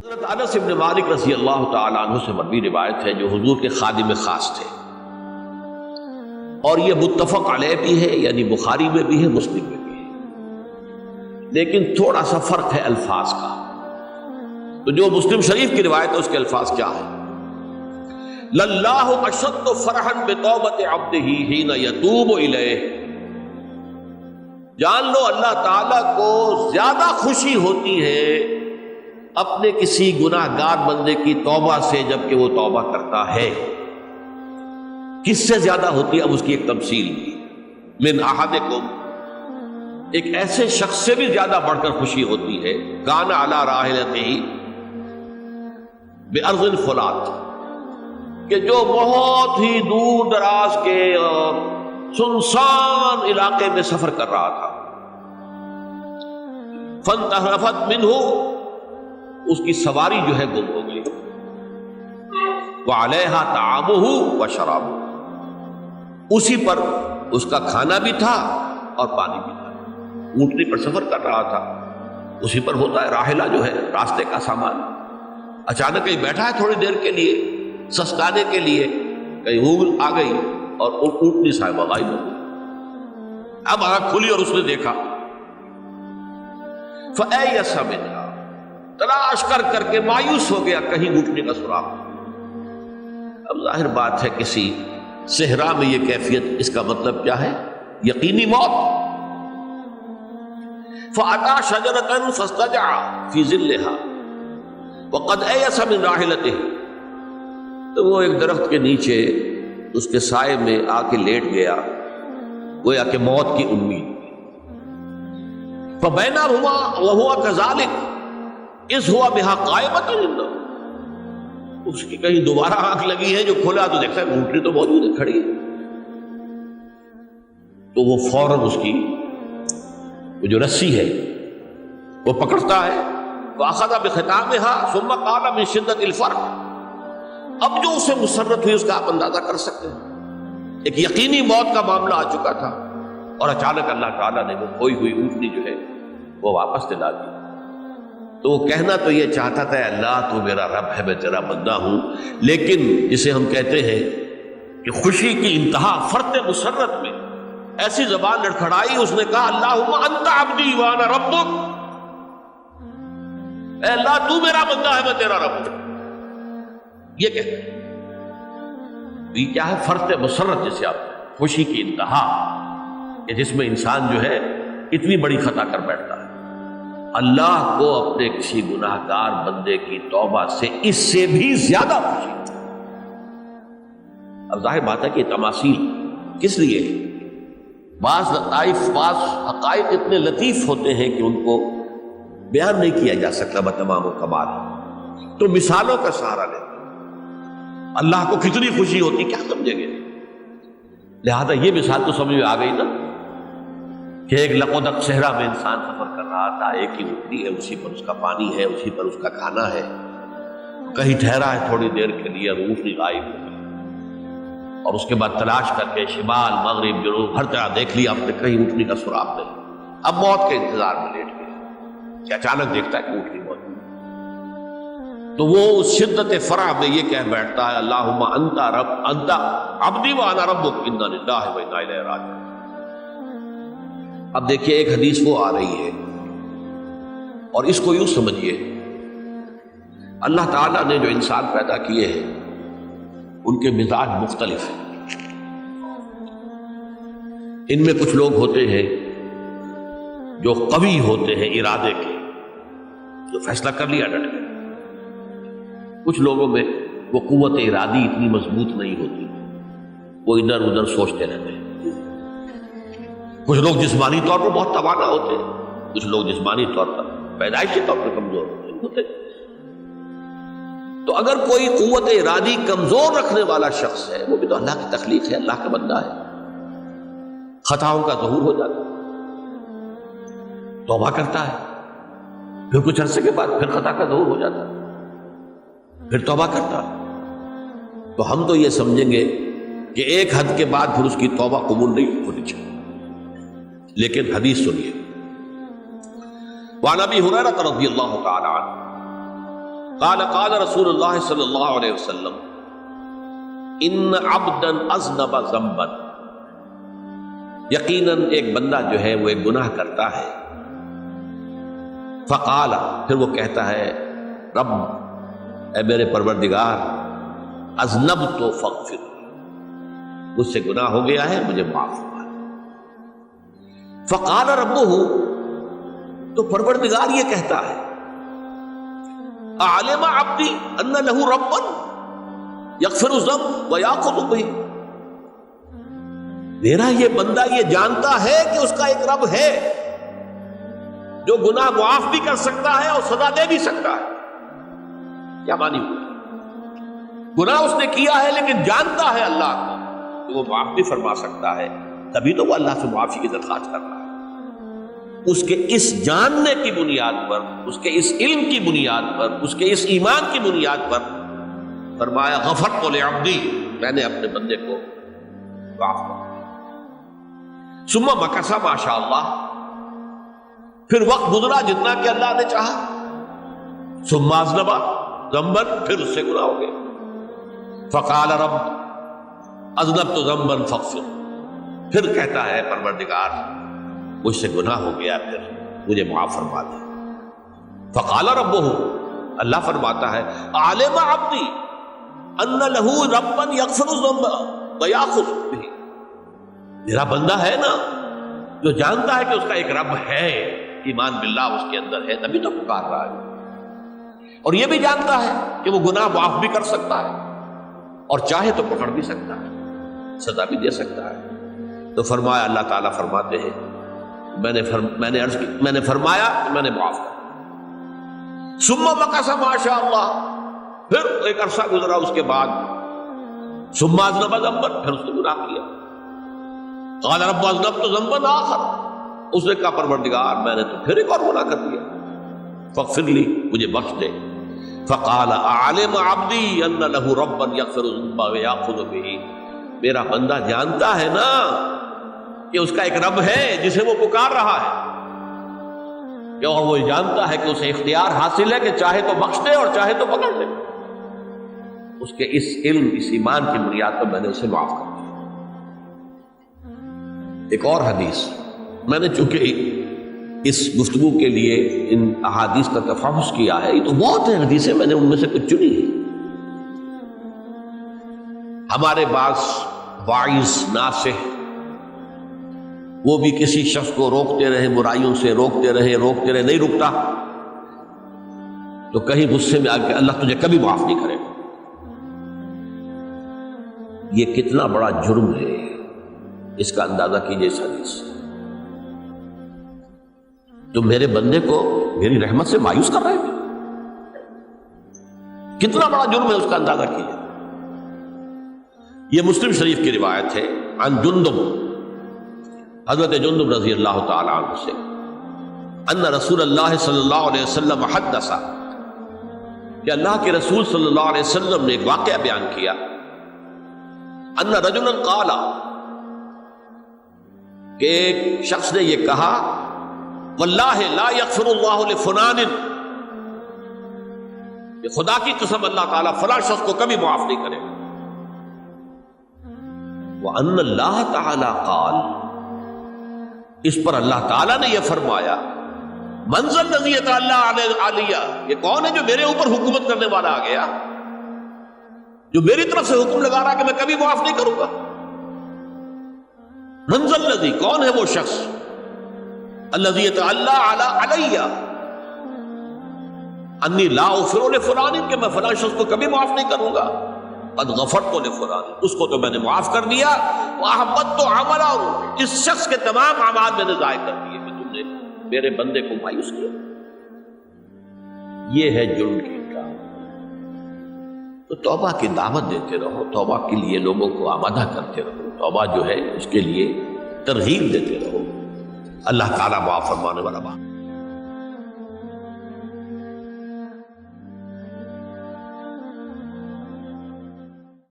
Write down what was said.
حضرت انس بن مالک رضی اللہ تعالی عنہ سے مروی روایت ہے، جو حضور کے خادم خاص تھے، اور یہ متفق علیہ بھی ہے، یعنی بخاری میں بھی ہے، مسلم میں بھی ہے، لیکن تھوڑا سا فرق ہے الفاظ کا۔ تو جو مسلم شریف کی روایت ہے اس کے الفاظ کیا ہے؟ للہ اشد فرحا بتوبۃ عبدہ حین یتوب الیہ، جان لو اللہ تعالیٰ کو زیادہ خوشی ہوتی ہے اپنے کسی گناہ گار بندے کی توبہ سے جب کہ وہ توبہ کرتا ہے۔ کس سے زیادہ ہوتی ہے؟ اب اس کی ایک تفصیل کی، من احدکم، ایک ایسے شخص سے بھی زیادہ بڑھ کر خوشی ہوتی ہے، کان علی راحلتہ، بأرض الفلات، کہ جو بہت ہی دور دراز کے سنسان علاقے میں سفر کر رہا تھا، فانتحرفت منہ، اس کی سواری جو ہے گم ہو گئی، وعلیہا طعامہ وشرابہ، اسی پر اس کا کھانا بھی تھا اور پانی بھی تھا۔ اونٹنی پر سفر کر رہا تھا، اسی پر ہوتا ہے راحلہ جو ہے راستے کا سامان، اچانک کہیں بیٹھا ہے تھوڑی دیر کے لیے سستانے کے لیے، کہیں اونگ آ گئی اور اونٹنی صاحبہ غائب ہو گئی۔ اب آنکھ کھلی اور اس نے دیکھا، فَأَيَّسَ مِنْهَا، تلاش کر کر کے مایوس ہو گیا، کہیں اونٹنی کا سراغ۔ اب ظاہر بات ہے کسی صحرا میں یہ کیفیت، اس کا مطلب کیا ہے؟ یقینی موت۔ فَأَتَىٰ شَجَرَةً فَاسْتَجَعَ فِي ظِلِّهَا وَقَدْ أَيَسَ مِنْ رَاحِلَتِهِ، تو وہ ایک درخت کے نیچے اس کے سائے میں آ کے لیٹ گیا، گویا کہ موت کی امید۔ فَبَيْنَهُمَا وَهُوَ كَذَلِكَ إِذْ هُوَ بِهَا قَائِمَةٌ عِندَهُ، اس کی کہیں دوبارہ آنکھ لگی ہے، جو کھولا تو دیکھتا ہے اونٹنی تو موجود ہے، کھڑی ہے۔ تو وہ فوراً اس کی وہ جو رسی ہے وہ پکڑتا ہے، وَأَخَذَ بِخِتَامِهَا ثُمَّ قَالَ مِن شِدَّةِ الْفَرْقِ، اب جو اسے مسرت ہوئی اس کا آپ اندازہ کر سکتے ہیں، ایک یقینی موت کا معاملہ آ چکا تھا، اور اچانک اللہ تعالیٰ نے وہ کھوئی ہوئی اونٹنی جو ہے وہ واپس دلا دی۔ تو وہ کہنا تو یہ چاہتا تھا، اللہ تو میرا رب ہے، میں تیرا بندہ ہوں، لیکن جسے ہم کہتے ہیں کہ خوشی کی انتہا فرط مسرت میں ایسی زبان لڑکھڑائی، اس نے کہا اللہم انت عبدی وانا ربک، اے اللہ تو میرا بندہ ہے، میں تیرا رب ہوں۔ یہ کہتے ہیں یہ کیا ہے؟ فرط مسرت، جسے آپ خوشی کی انتہا، کہ جس میں انسان جو ہے اتنی بڑی خطا کر بیٹھتا ہے۔ اللہ کو اپنے کسی گناہ گار بندے کی توبہ سے اس سے بھی زیادہ خوشی۔ اب ظاہر بات ہے کہ تماثیل کس لیے؟ بعض لطائف، بعض حقائق اتنے لطیف ہوتے ہیں کہ ان کو بیان نہیں کیا جا سکتا بتمام و کمال، تو مثالوں کا سہارا لیں۔ اللہ کو کتنی خوشی ہوتی کیا سمجھیں گے؟ لہذا یہ مثال تو سمجھ میں آ گئی نا، کہ ایک لقودق صحرا میں انسان سفر کر رہا تھا، ایک ہی اونٹنی ہے، اسی پر اس کا پانی ہے، اسی پر اس کا کھانا ہے، کہیں ٹھہرا ہے تھوڑی دیر کے لیے، اونٹنی غائب ہو گئی، اور اس کے بعد تلاش کر کے شمال مغرب جنوب ہر طرح دیکھ لیا، اب تک کہیں اونٹنی کا سراغ نہیں۔ اب موت کے انتظار میں لیٹ گیا کہ اچانک دیکھتا ہے کہ اونٹنی موجود، تو وہ اس شدت فرح میں یہ کہہ بیٹھتا ہے اللہم انت رب، انت عبدی وانا ربک، انا للہ و انا الیہ راجعون۔ اب دیکھیے ایک حدیث وہ آ رہی ہے، اور اس کو یوں سمجھیے، اللہ تعالیٰ نے جو انسان پیدا کیے ہیں ان کے مزاج مختلف ہیں۔ ان میں کچھ لوگ ہوتے ہیں جو قوی ہوتے ہیں ارادے کے، جو فیصلہ کر لیا ڈٹ گئے۔ کچھ لوگوں میں وہ قوت ارادی اتنی مضبوط نہیں ہوتی، وہ ادھر ادھر سوچتے رہتے ہیں۔ کچھ لوگ جسمانی طور پر بہت توانا ہوتے ہیں، کچھ لوگ جسمانی طور پر پیدائشی طور پر کمزور ہوتے ہیں۔ تو اگر کوئی قوت ارادی کمزور رکھنے والا شخص ہے، وہ بھی تو اللہ کی تخلیق ہے، اللہ کا بندہ ہے، خطاؤں کا ظہور ہو جاتا ہے، توبہ کرتا ہے، پھر کچھ عرصے کے بعد پھر خطا کا ظہور ہو جاتا ہے، پھر توبہ کرتا ہے، تو ہم تو یہ سمجھیں گے کہ ایک حد کے بعد پھر اس کی توبہ قبول نہیں ہونی چاہیے۔ لیکن حدیث سنیے، وعن ابی ہریرہ رضی اللہ تعالی عنہ قال قال رسول اللہ صلی اللہ علیہ وسلم ان عبدا اذنب ذنبا، یقیناً ایک بندہ جو ہے وہ ایک گناہ کرتا ہے، فقال، پھر وہ کہتا ہے رب، اے میرے پروردگار، اذنبت فاغفر، مجھ سے گناہ ہو گیا ہے، مجھے معاف فرما۔ فقال ربہ، تو پروردگار یہ کہتا ہے اعلم عبدی ان لہ ربا یغفر الذنب ویأخذ بہ، میرا یہ بندہ یہ جانتا ہے کہ اس کا ایک رب ہے جو گناہ معاف بھی کر سکتا ہے اور سزا دے بھی سکتا ہے۔ کیا معنی ہوئی؟ گناہ اس نے کیا ہے لیکن جانتا ہے اللہ کو کہ وہ معاف بھی فرما سکتا ہے، تبھی تو وہ اللہ سے معافی کی درخواست کر رہا ہے۔ اس کے اس جاننے کی بنیاد پر، اس کے اس علم کی بنیاد پر، اس کے اس ایمان کی بنیاد پر فرمایا غفرت لعبدی، میں نے اپنے بندے کو معاف کر دیا۔ ثم مکث ما شاء اللہ، پھر وقت گزرا جتنا کہ اللہ نے چاہا۔ ثم اذنب ذنبا، پھر اس سے گناہ ہو گیا۔ فقال رب اذنبت ذنبا فاغفر، پھر کہتا ہے پروردگار مجھ سے گناہ ہو گیا، پھر مجھے معاف فرما دے۔ فقال ربہ، اللہ فرماتا ہے عالم عبدی ان لہ ربا یغفر الذنب ویأخذ بہ، میرا بندہ ہے نا جو جانتا ہے کہ اس کا ایک رب ہے، ایمان باللہ اس کے اندر ہے، تبھی تو پکار رہا ہے، اور یہ بھی جانتا ہے کہ وہ گناہ معاف بھی کر سکتا ہے اور چاہے تو پکڑ بھی سکتا ہے، سزا بھی دے سکتا ہے۔ تو فرمایا، اللہ تعالیٰ فرماتے ہیں میں نے فرمایا کہ میں نے معاف کر۔ ثم مکث ما شاء اللہ، پھر ایک عرصہ گزرا اس کے بعد۔ ثم اذنب ذنبا، پھر اس نے گناہ کیا۔ قال رب اذنبت ذنبا آخر، اس نے کہا پروردگار میں نے تو پھر ایک اور گناہ کر دیا، فاغفر لی، مجھے بخش دے۔ فقال اعلم عبدی ان لہ ربا یغفر الذنب ویأخذ بہ، میرا بندہ جانتا ہے نا کہ اس کا ایک رب ہے جسے وہ پکار رہا ہے، اور وہ جانتا ہے کہ اسے اختیار حاصل ہے کہ چاہے تو بخش دے اور چاہے تو پکڑ لے۔ اس کے اس علم، اس ایمان کی بنیاد پر میں نے اسے معاف کر دیا۔ ایک اور حدیث، میں نے چونکہ اس گفتگو کے لیے ان احادیث کا تفحص کیا ہے، یہ تو بہت ہیں حدیثیں، میں نے ان میں سے کچھ چنی ہے۔ ہمارے بعض واعظ ناصح وہ بھی کسی شخص کو روکتے رہے، برائیوں سے روکتے رہے، نہیں رکتا، تو کہیں غصے میں آ کے اللہ تجھے کبھی معاف نہیں کرے گا۔ یہ کتنا بڑا جرم ہے، اس کا اندازہ کیجئے اس حدیث سے۔ تو میرے بندے کو میری رحمت سے مایوس کر رہے ہیں، کتنا بڑا جرم ہے، اس کا اندازہ کیجئے۔ یہ مسلم شریف کی روایت ہے، عن جندب، حضرت جندب رضی اللہ تعالی عنہ سے، ان رسول اللہ صلی اللہ علیہ وسلم حدث، کہ اللہ کے رسول صلی اللہ علیہ وسلم نے ایک واقعہ بیان کیا، ان رجلا قال، کہ ایک شخص نے یہ کہا، واللہ لا یغفر اللہ لفلان، کہ خدا کی قسم اللہ تعالیٰ فلاں شخص کو کبھی معاف نہیں کرے گا۔ وَأَنَّ اللَّهَ تَعَالَى قَالَ، اس پر اللہ تعالیٰ نے یہ فرمایا، مَنْ ذَا الَّذِي يَتَعَالَّىٰ عَلَيَّ، یہ کون ہے جو میرے اوپر حکومت کرنے والا آ گیا، جو میری طرف سے حکم لگا رہا کہ میں کبھی معاف نہیں کروں گا۔ مَنْ ذَا الَّذِي، کون ہے وہ شخص، الَّذِي يَتَعَالَّىٰ عَلَيَّ اَنِّي لَا أَغْفِرُ لِفُلَانٍ، کہ میں فلاں شخص کو کبھی معاف نہیں کروں گا، قد غفرت لفلان، اس کو تو میں نے معاف کر دیا، وَأَحْبَطْتُ عَمَلَهُ، اس شخص کے تمام اعمال میں نے ضائع کر دیے کہ تم نے میرے بندے کو مایوس کیا۔ یہ ہے جرم کی انکار۔ تو توبہ کی دعوت دیتے رہو، توبہ کے لیے لوگوں کو آمادہ کرتے رہو، توبہ جو ہے اس کے لیے ترغیب دیتے رہو۔ اللہ تعالیٰ معاف فرمانے والا۔